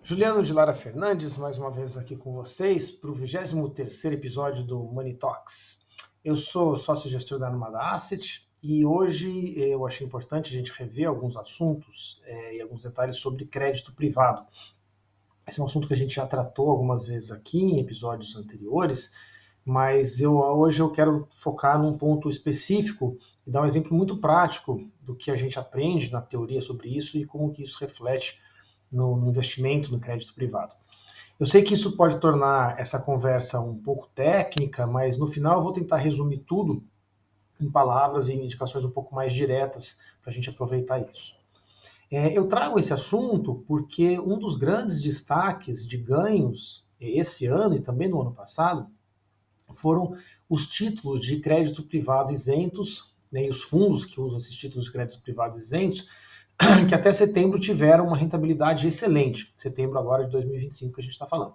Juliano de Lara Fernandes, mais uma vez aqui com vocês para o 23º episódio do Money Talks. Eu sou sócio-gestor da Nomada Asset e hoje eu achei importante a gente rever alguns assuntos e alguns detalhes sobre crédito privado. Esse é um assunto que a gente já tratou algumas vezes aqui em episódios anteriores, mas hoje eu quero focar num ponto específico e dar um exemplo muito prático do que a gente aprende na teoria sobre isso e como que isso reflete no investimento no crédito privado. Eu sei que isso pode tornar essa conversa um pouco técnica, mas no final eu vou tentar resumir tudo em palavras e indicações um pouco mais diretas para a gente aproveitar isso. Eu trago esse assunto porque um dos grandes destaques de ganhos esse ano e também no ano passado foram os títulos de crédito privado isentos, né, e os fundos que usam esses títulos de crédito privado isentos, que até setembro tiveram uma rentabilidade excelente. Setembro agora de 2025 que a gente está falando.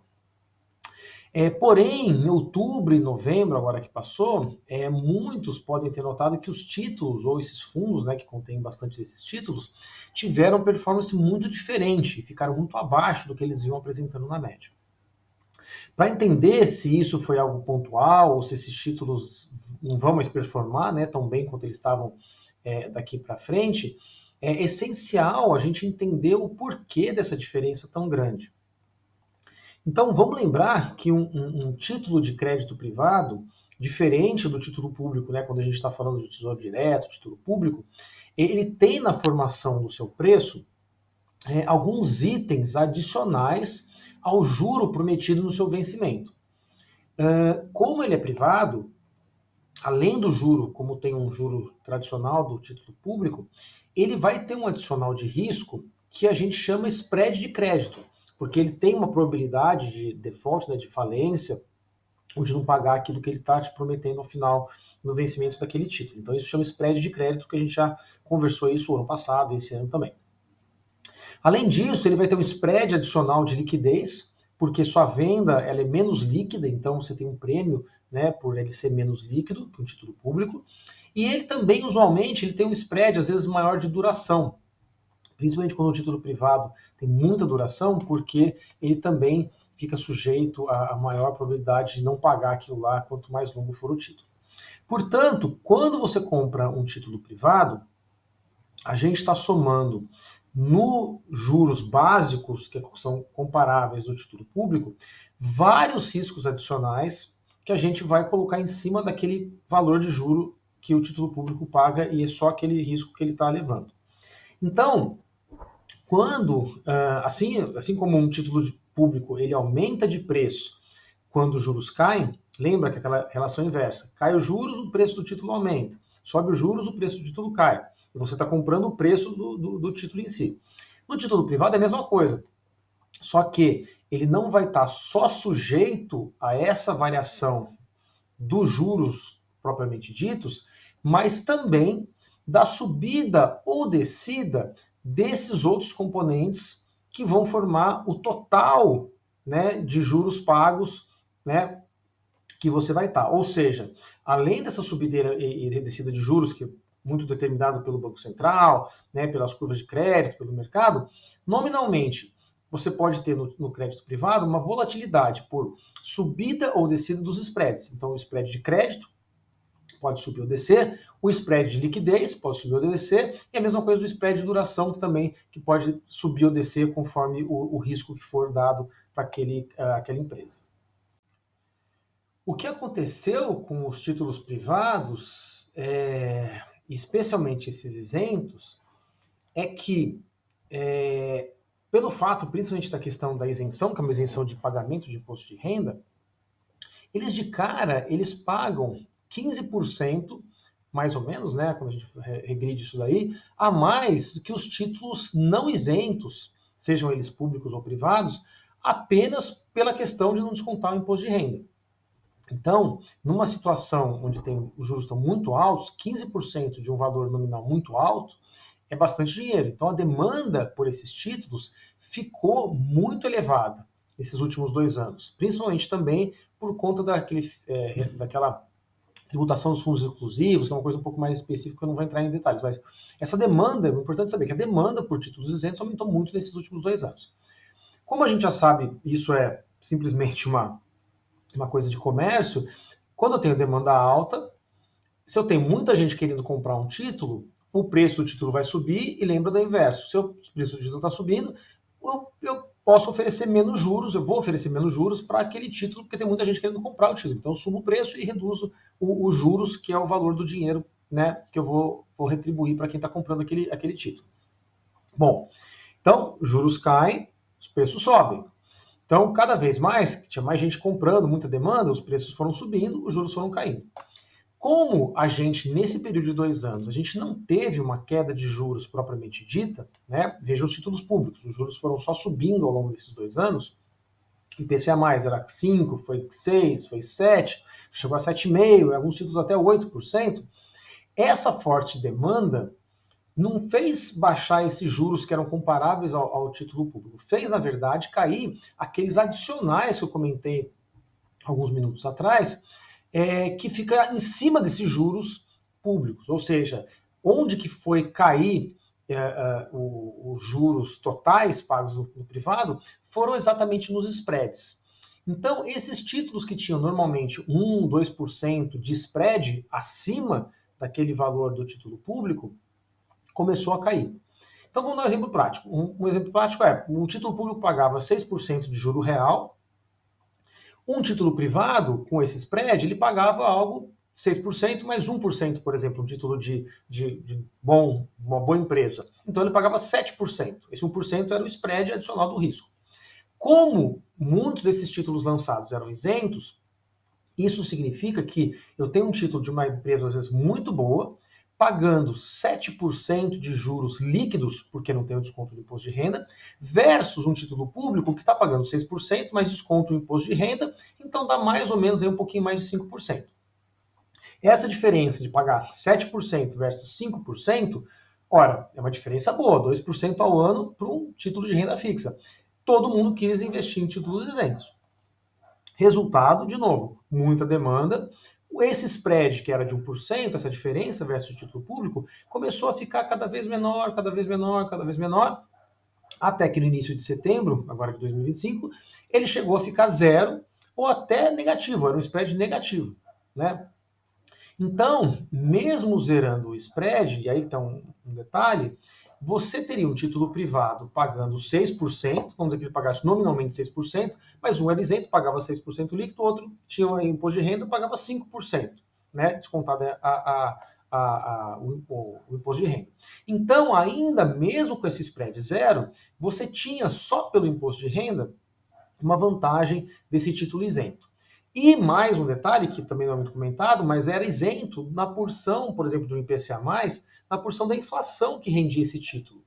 Porém, em outubro e novembro, agora que passou, muitos podem ter notado que os títulos, ou esses fundos, né, que contêm bastante desses títulos, tiveram performance muito diferente e ficaram muito abaixo do que eles vinham apresentando na média. Para entender se isso foi algo pontual ou se esses títulos não vão mais performar, né, tão bem quanto eles estavam daqui para frente, é essencial a gente entender o porquê dessa diferença tão grande. Então, vamos lembrar que um título de crédito privado, diferente do título público, né, quando a gente está falando de tesouro direto, título público, ele tem na formação do seu preço alguns itens adicionais ao juro prometido no seu vencimento. Como ele é privado, além do juro, como tem um juro tradicional do título público, ele vai ter um adicional de risco que a gente chama spread de crédito, porque ele tem uma probabilidade de default, né, de falência, ou de não pagar aquilo que ele está te prometendo no final do vencimento daquele título. Então isso chama spread de crédito, que a gente já conversou isso ano passado e esse ano também. Além disso, ele vai ter um spread adicional de liquidez, porque sua venda ela é menos líquida, então você tem um prêmio, né, por ele ser menos líquido que um título público. E ele também, usualmente, ele tem um spread, às vezes, maior de duração, principalmente quando o título privado tem muita duração, porque ele também fica sujeito a maior probabilidade de não pagar aquilo lá quanto mais longo for o título. Portanto, quando você compra um título privado, a gente está somando no juros básicos, que são comparáveis do título público, vários riscos adicionais que a gente vai colocar em cima daquele valor de juro que o título público paga e é só aquele risco que ele está levando. Então, quando, assim como um título público ele aumenta de preço quando os juros caem, lembra que aquela relação inversa, cai os juros, o preço do título aumenta, sobe os juros, o preço do título cai, e você está comprando o preço do título em si. No título privado é a mesma coisa, só que ele não vai estar só sujeito a essa variação dos juros propriamente ditos, mas também da subida ou descida desses outros componentes que vão formar o total, né, de juros pagos, né, que você vai estar. Ou seja, além dessa subida e descida de juros, que é muito determinado pelo Banco Central, né, pelas curvas de crédito, pelo mercado, nominalmente você pode ter no crédito privado uma volatilidade por subida ou descida dos spreads. Então, o spread de crédito pode subir ou descer, o spread de liquidez pode subir ou descer, e a mesma coisa do spread de duração que pode subir ou descer conforme o risco que for dado para aquela empresa. O que aconteceu com os títulos privados, especialmente esses isentos, é que, pelo fato, principalmente da questão da isenção, que é uma isenção de pagamento de imposto de renda, eles de cara, eles pagam 15%, mais ou menos, né, quando a gente regride isso daí, a mais do que os títulos não isentos, sejam eles públicos ou privados, apenas pela questão de não descontar o imposto de renda. Então, numa situação onde os juros estão muito altos, 15% de um valor nominal muito alto é bastante dinheiro. Então, a demanda por esses títulos ficou muito elevada nesses últimos 2 anos, principalmente também por conta daquela tributação dos fundos exclusivos, que é uma coisa um pouco mais específica, eu não vou entrar em detalhes, mas essa demanda, é importante saber que a demanda por títulos isentos aumentou muito nesses últimos 2 anos. Como a gente já sabe, isso é simplesmente uma coisa de comércio, quando eu tenho demanda alta, se eu tenho muita gente querendo comprar um título, o preço do título vai subir e lembra do inverso. Se o preço do título está subindo, eu posso oferecer menos juros, eu vou oferecer menos juros para aquele título, porque tem muita gente querendo comprar o título. Então eu subo o preço e reduzo os juros, que é o valor do dinheiro, né, que eu vou retribuir para quem está comprando aquele título. Bom, então juros caem, os preços sobem. Então, cada vez mais, tinha mais gente comprando, muita demanda, os preços foram subindo, os juros foram caindo. Como a gente, nesse período de 2 anos, a gente não teve uma queda de juros propriamente dita, né? Veja os títulos públicos, os juros foram só subindo ao longo desses 2 anos, o IPCA+, era 5, foi 6, foi 7, chegou a 7,5%, alguns títulos até 8%. Essa forte demanda não fez baixar esses juros que eram comparáveis ao título público, fez, na verdade, cair aqueles adicionais que eu comentei alguns minutos atrás, que fica em cima desses juros públicos, ou seja, onde que foi cair os juros totais pagos no privado foram exatamente nos spreads. Então, esses títulos que tinham normalmente 1, 2% de spread acima daquele valor do título público, começou a cair. Então vamos dar um exemplo prático. Um exemplo prático é, um título público pagava 6% de juro real, um título privado, com esse spread, ele pagava algo 6% mais 1%, por exemplo, um título de uma boa empresa. Então ele pagava 7%. Esse 1% era o spread adicional do risco. Como muitos desses títulos lançados eram isentos, isso significa que eu tenho um título de uma empresa, às vezes, muito boa, pagando 7% de juros líquidos, porque não tem o desconto do imposto de renda, versus um título público que está pagando 6%, mais desconto do imposto de renda, então dá mais ou menos aí um pouquinho mais de 5%. Essa diferença de pagar 7% versus 5%, ora, é uma diferença boa, 2% ao ano para um título de renda fixa. Todo mundo quis investir em títulos isentos. Resultado, de novo, muita demanda. Esse spread, que era de 1%, essa diferença versus o título público, começou a ficar cada vez menor, cada vez menor, cada vez menor, até que no início de setembro, agora de 2025, ele chegou a ficar zero ou até negativo, era um spread negativo, né? Então, mesmo zerando o spread, e aí está um detalhe, você teria um título privado pagando 6%, vamos dizer que ele pagasse nominalmente 6%, mas um era isento, pagava 6% líquido, o outro tinha imposto de renda, pagava 5%, né, descontado o imposto de renda. Então, ainda mesmo com esse spread zero, você tinha só pelo imposto de renda uma vantagem desse título isento. E mais um detalhe, que também não é muito comentado, mas era isento na porção, por exemplo, do IPCA+, na porção da inflação que rendia esse título.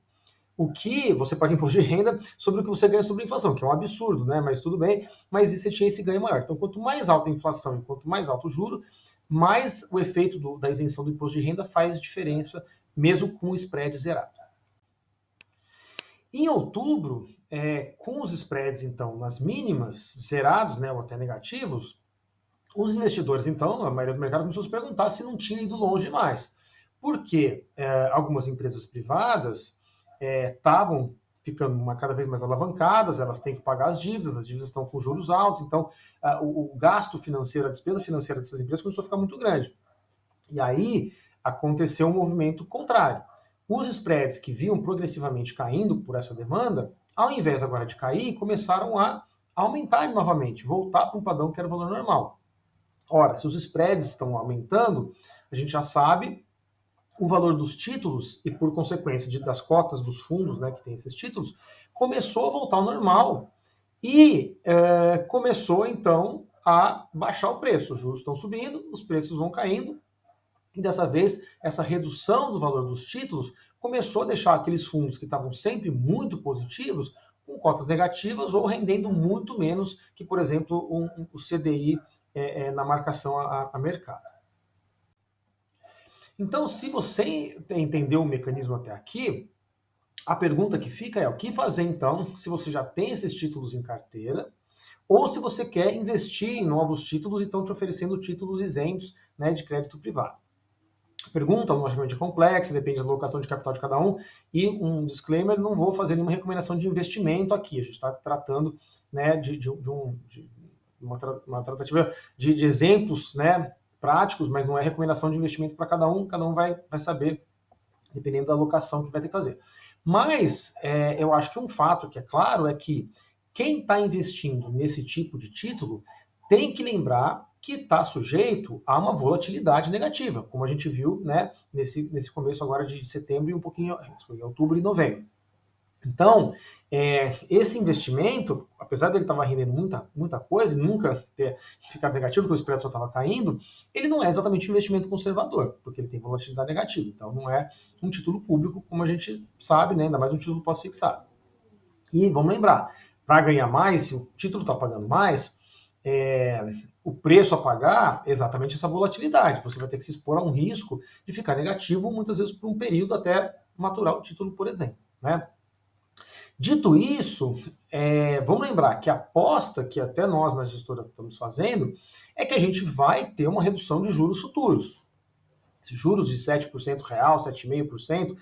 O que você paga imposto de renda sobre o que você ganha sobre a inflação, que é um absurdo, né? Mas tudo bem, mas você tinha esse ganho maior. Então, quanto mais alta a inflação e quanto mais alto o juro, mais o efeito da isenção do imposto de renda faz diferença, mesmo com o spread zerado. Em outubro, com os spreads, então, nas mínimas, zerados, né, ou até negativos, os investidores, então, a maioria do mercado começou a se perguntar se não tinha ido longe demais. Porque algumas empresas privadas estavam ficando cada vez mais alavancadas, elas têm que pagar as dívidas estão com juros altos, então o gasto financeiro, a despesa financeira dessas empresas começou a ficar muito grande. E aí aconteceu um movimento contrário. Os spreads que vinham progressivamente caindo por essa demanda, ao invés agora de cair, começaram a aumentar novamente, voltar para um padrão que era o valor normal. Ora, se os spreads estão aumentando, a gente já sabe o valor dos títulos e, por consequência, das cotas dos fundos, né, que tem esses títulos, começou a voltar ao normal e começou, então, a baixar o preço. Os juros estão subindo, os preços vão caindo, e dessa vez, essa redução do valor dos títulos começou a deixar aqueles fundos que estavam sempre muito positivos com cotas negativas ou rendendo muito menos que, por exemplo, o CDI na marcação a mercado. Então, se você entendeu o mecanismo até aqui, a pergunta que fica é o que fazer então se você já tem esses títulos em carteira ou se você quer investir em novos títulos e estão te oferecendo títulos isentos, né, de crédito privado. pergunta, logicamente, é complexa, depende da alocação de capital de cada um, e um disclaimer, não vou fazer nenhuma recomendação de investimento aqui, a gente está tratando, né, de uma tratativa de exemplos, né, práticos, mas não é recomendação de investimento para cada um vai saber, dependendo da alocação que vai ter que fazer. Mas eu acho que um fato que é claro é que quem está investindo nesse tipo de título tem que lembrar que está sujeito a uma volatilidade negativa, como a gente viu, né, nesse começo agora de setembro e um pouquinho em outubro e novembro. Então, esse investimento, apesar dele estar rendendo muita coisa e nunca ter ficado negativo, porque o spread só estava caindo, ele não é exatamente um investimento conservador, porque ele tem volatilidade negativa. Então, não é um título público, como a gente sabe, né, ainda mais um título pós-fixado. E vamos lembrar, para ganhar mais, se o título está pagando mais, o preço a pagar é exatamente essa volatilidade. Você vai ter que se expor a um risco de ficar negativo, muitas vezes por um período até maturar o título, por exemplo, né? Dito isso, vamos lembrar que a aposta que até nós na gestora estamos fazendo é que a gente vai ter uma redução de juros futuros. Juros de 7% real, 7,5%,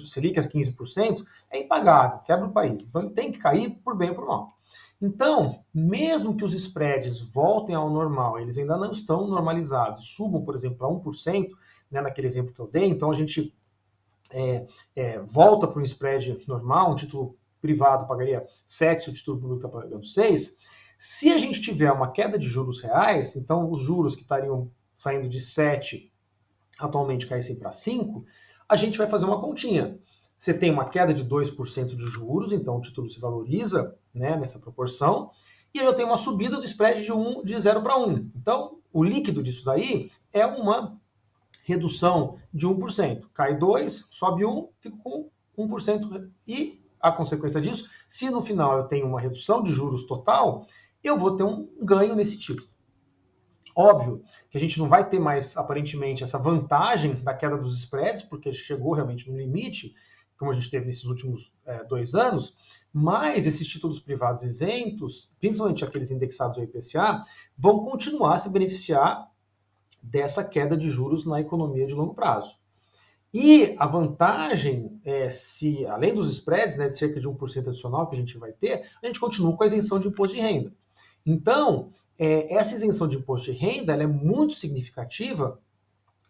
Selic a 15%, é impagável, quebra o país. Então ele tem que cair por bem ou por mal. Então, mesmo que os spreads voltem ao normal, eles ainda não estão normalizados, subam, por exemplo, para 1%, né, naquele exemplo que eu dei, então a gente volta para um spread normal, um título privado pagaria 7, se o título público está pagando 6. Se a gente tiver uma queda de juros reais, então os juros que estariam saindo de 7 atualmente caíssem para 5, a gente vai fazer uma continha. Você tem uma queda de 2% de juros, então o título se valoriza, né, nessa proporção, e eu tenho uma subida do spread de 0 para 1. Então, o líquido disso daí é uma redução de 1%. Cai 2, sobe 1, fico com 1%. E a consequência disso, se no final eu tenho uma redução de juros total, eu vou ter um ganho nesse título. Óbvio que a gente não vai ter mais, aparentemente, essa vantagem da queda dos spreads, porque chegou realmente no limite, como a gente teve nesses últimos 2 anos, mas esses títulos privados isentos, principalmente aqueles indexados ao IPCA, vão continuar a se beneficiar dessa queda de juros na economia de longo prazo. E a vantagem é se, além dos spreads, né, de cerca de 1% adicional que a gente vai ter, a gente continua com a isenção de imposto de renda. Então, essa isenção de imposto de renda ela é muito significativa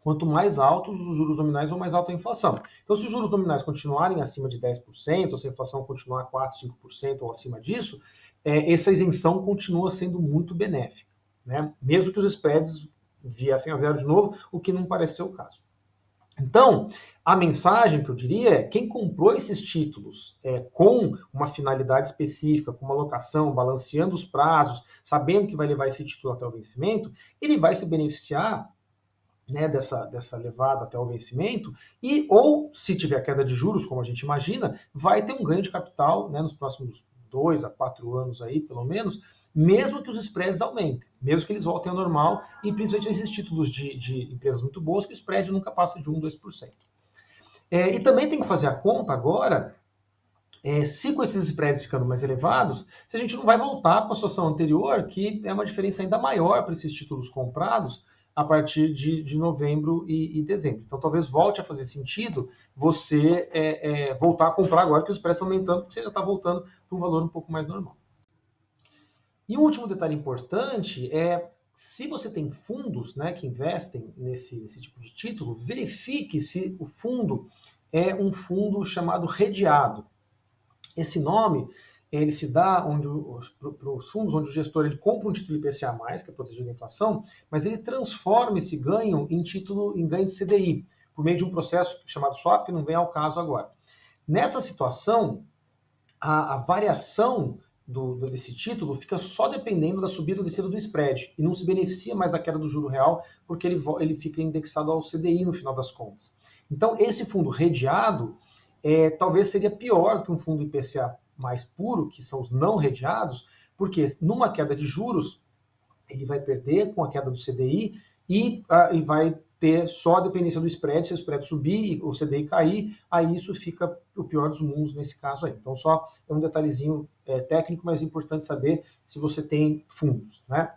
quanto mais altos os juros nominais ou mais alta a inflação. Então, se os juros nominais continuarem acima de 10%, ou se a inflação continuar 4%, 5% ou acima disso, essa isenção continua sendo muito benéfica, né? Mesmo que os spreads viessem a zero de novo, o que não parece ser o caso. Então, a mensagem que eu diria é: quem comprou esses títulos com uma finalidade específica, com uma alocação, balanceando os prazos, sabendo que vai levar esse título até o vencimento, ele vai se beneficiar, né, dessa levada até o vencimento, e ou, se tiver queda de juros, como a gente imagina, vai ter um ganho de capital, né, nos próximos 2 a 4 anos aí, pelo menos, mesmo que os spreads aumentem, mesmo que eles voltem ao normal, e principalmente esses títulos de empresas muito boas, que o spread nunca passa de 1, 2%. E também tem que fazer a conta agora, se com esses spreads ficando mais elevados, se a gente não vai voltar para a situação anterior, que é uma diferença ainda maior para esses títulos comprados a partir de novembro e dezembro. Então talvez volte a fazer sentido você voltar a comprar agora que os preços estão aumentando, porque você já está voltando para um valor um pouco mais normal. E um último detalhe importante é, se você tem fundos, né, que investem nesse tipo de título, verifique se o fundo é um fundo chamado redeado. Esse nome ele se dá para os fundos onde o gestor ele compra um título IPCA+, que é protegido da inflação, mas ele transforma esse ganho em ganho de CDI, por meio de um processo chamado swap, que não vem ao caso agora. Nessa situação, a variação desse título fica só dependendo da subida ou descida do spread, e não se beneficia mais da queda do juro real, porque ele fica indexado ao CDI no final das contas. Então, esse fundo redeado talvez seria pior que um fundo IPCA mais puro, que são os não redeados, porque numa queda de juros, ele vai perder com a queda do CDI e vai ter só a dependência do spread. Se o spread subir e o CDI cair, aí isso fica o pior dos mundos nesse caso aí. Então, só é um detalhezinho técnico, mas é importante saber se você tem fundos, né?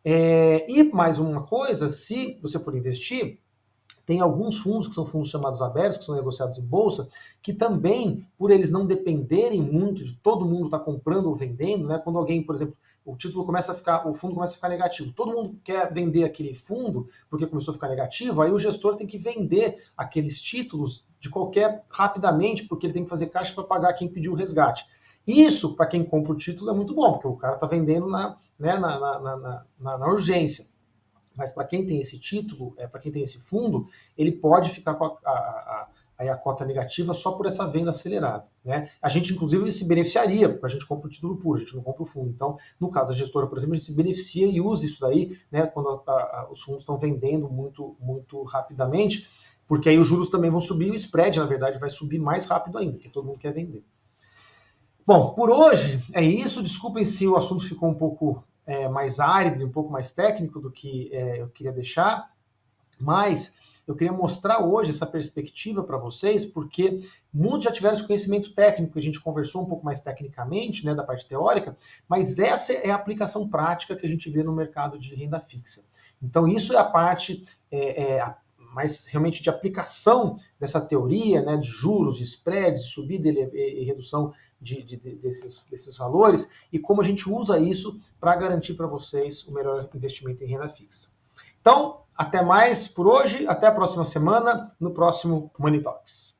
E mais uma coisa, se você for investir, Tem alguns fundos, que são fundos chamados abertos, que são negociados em bolsa, que também, por eles não dependerem muito de todo mundo estar comprando ou vendendo, né? Quando alguém, por exemplo, o fundo começa a ficar negativo, todo mundo quer vender aquele fundo porque começou a ficar negativo, aí o gestor tem que vender aqueles títulos rapidamente, porque ele tem que fazer caixa para pagar quem pediu o resgate. Isso, para quem compra o título, é muito bom, porque o cara está vendendo na urgência. Mas para quem tem esse título, para quem tem esse fundo, ele pode ficar com a cota negativa só por essa venda acelerada. Né? A gente, inclusive, se beneficiaria, porque a gente compra o título puro, a gente não compra o fundo. Então, no caso da gestora, por exemplo, a gente se beneficia e usa isso daí, né, quando os fundos estão vendendo muito, muito rapidamente, porque aí os juros também vão subir e o spread, na verdade, vai subir mais rápido ainda, porque todo mundo quer vender. Bom, por hoje é isso. Desculpem se o assunto ficou um pouco mais árido, um pouco mais técnico do que eu queria deixar, mas eu queria mostrar hoje essa perspectiva para vocês, porque muitos já tiveram esse conhecimento técnico, que a gente conversou um pouco mais tecnicamente, né, da parte teórica, mas essa é a aplicação prática que a gente vê no mercado de renda fixa. Então isso é a parte mais realmente de aplicação dessa teoria, né, de juros, de spreads, de subida e redução desses valores, e como a gente usa isso para garantir para vocês o melhor investimento em renda fixa. Então, até mais por hoje, até a próxima semana, no próximo Money Talks.